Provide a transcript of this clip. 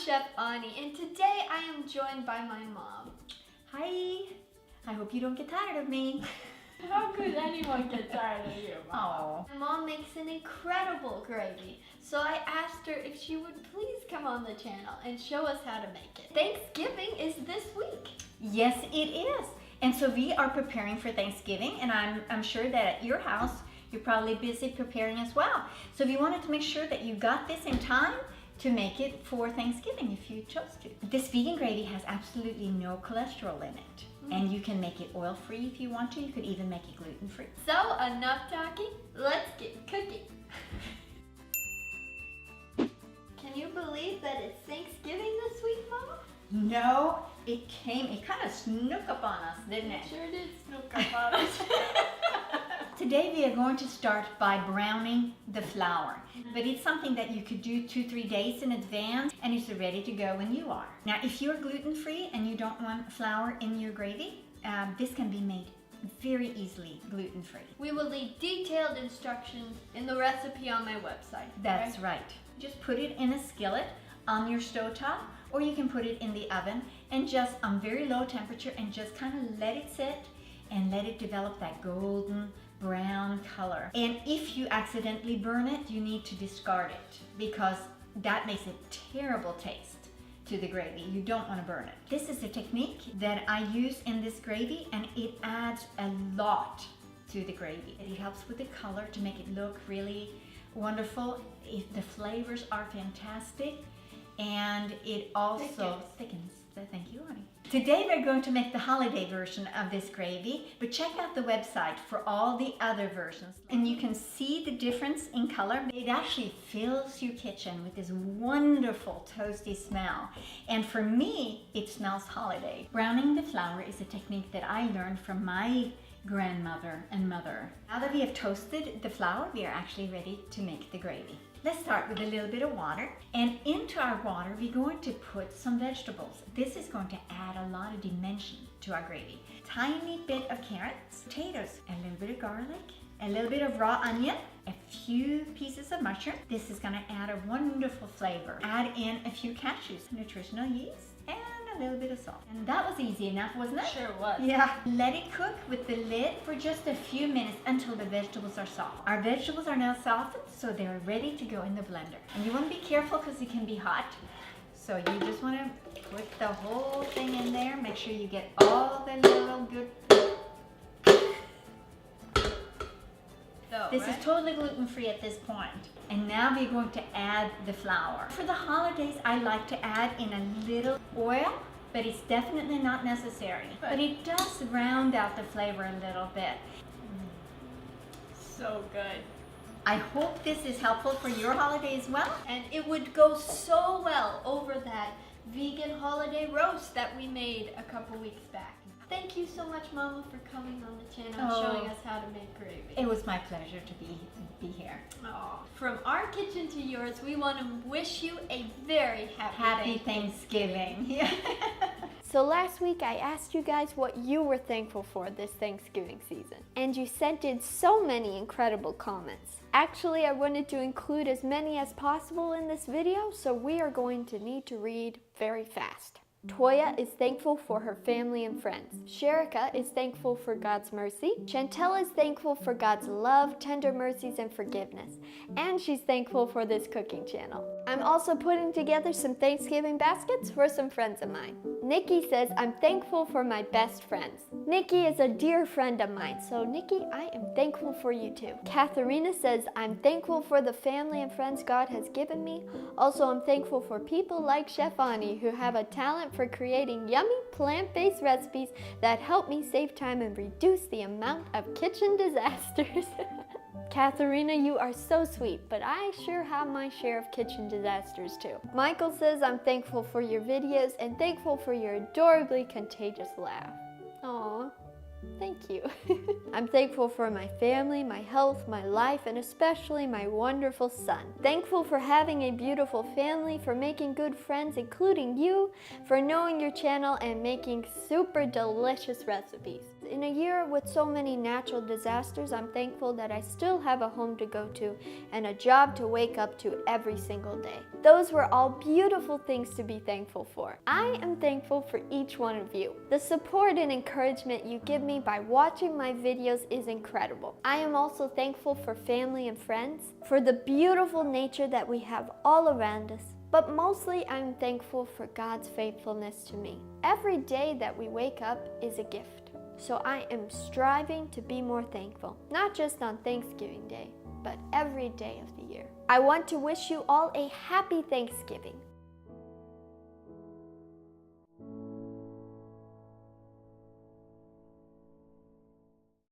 Chef Ani, and today I am joined by my mom. Hi. I hope you don't get tired of me. How could anyone get tired of you, Mom? Oh. My mom makes an incredible gravy, so I asked her if she would please come on the channel and show us how to make it. Thanksgiving is this week. Yes, it is. And so we are preparing for Thanksgiving, and I'm sure that at your house, you're probably busy preparing as well. So we wanted to make sure that you got this in time to make it for Thanksgiving if you chose to. This vegan gravy has absolutely no cholesterol in it. And you can make it oil-free if you want to. You could even make it gluten-free. So enough talking, let's get cooking. Can you believe that it's Thanksgiving this week, Mama? No, it kind of snuck up on us, didn't it? It sure did snook up on us. Today we are going to start by browning the flour, but it's something that you could do 2-3 days in advance and it's ready to go when you are. Now if you're gluten-free and you don't want flour in your gravy, this can be made very easily gluten-free. We will leave detailed instructions in the recipe on my website. That's right. Just put it in a skillet on your stovetop, or you can put it in the oven and just on very low temperature and just kind of let it sit and let it develop that golden brown color. And if you accidentally burn it, you need to discard it because that makes a terrible taste to the gravy. You don't want to burn it. This is a technique that I use in this gravy, and it adds a lot to the gravy. It helps with the color to make it look really wonderful. The flavors are fantastic, and it also thickens. Thank you, honey. Today we're going to make the holiday version of this gravy, but check out the website for all the other versions. And you can see the difference in color. It actually fills your kitchen with this wonderful toasty smell. And for me, it smells holiday. Browning the flour is a technique that I learned from my grandmother and mother. Now that we have toasted the flour, we are actually ready to make the gravy. Let's start with a little bit of water, and into our water we're going to put some vegetables. This is going to add a lot of dimension to our gravy. Tiny bit of carrots, potatoes, a little bit of garlic, a little bit of raw onion, a few pieces of mushroom. This is going to add a wonderful flavor. Add in a few cashews, nutritional yeast, and a little bit of salt. And that was easy enough, wasn't it? Sure was. Yeah. Let it cook with the lid for just a few minutes until the vegetables are soft. Our vegetables are now softened, so they're ready to go in the blender. And you want to be careful because it can be hot. So you just want to put the whole thing in there. Make sure you get all the little good... This is totally gluten-free at this point. And now we're going to add the flour. For the holidays, I like to add in a little oil, but it's definitely not necessary. But it does round out the flavor a little bit. So good. I hope this is helpful for your holiday as well. And it would go so well over that vegan holiday roast that we made a couple weeks back. Thank you so much, Mama, for coming on the channel and showing us how to make gravy. It was my pleasure to be here. Aww. From our kitchen to yours, we want to wish you a very happy Thanksgiving. So last week I asked you guys what you were thankful for this Thanksgiving season, and you sent in so many incredible comments. Actually, I wanted to include as many as possible in this video, so we are going to need to read very fast. Toya is thankful for her family and friends. Sherika is thankful for God's mercy. Chantel is thankful for God's love, tender mercies, and forgiveness. And she's thankful for this cooking channel. I'm also putting together some Thanksgiving baskets for some friends of mine. Nikki says, I'm thankful for my best friends. Nikki is a dear friend of mine, so Nikki, I am thankful for you too. Katharina says, I'm thankful for the family and friends God has given me. Also, I'm thankful for people like Chef Ani who have a talent for creating yummy plant-based recipes that help me save time and reduce the amount of kitchen disasters. Katharina, you are so sweet, but I sure have my share of kitchen disasters too. Michael says, I'm thankful for your videos and thankful for your adorably contagious laugh. Aww. Thank you. I'm thankful for my family, my health, my life, and especially my wonderful son. Thankful for having a beautiful family, for making good friends, including you, for knowing your channel and making super delicious recipes. In a year with so many natural disasters, I'm thankful that I still have a home to go to and a job to wake up to every single day. Those were all beautiful things to be thankful for. I am thankful for each one of you. The support and encouragement you give me by watching my videos is incredible. I am also thankful for family and friends, for the beautiful nature that we have all around us. But mostly I'm thankful for God's faithfulness to me. Every day that we wake up is a gift. So I am striving to be more thankful, not just on Thanksgiving Day, but every day of the year. I want to wish you all a happy Thanksgiving.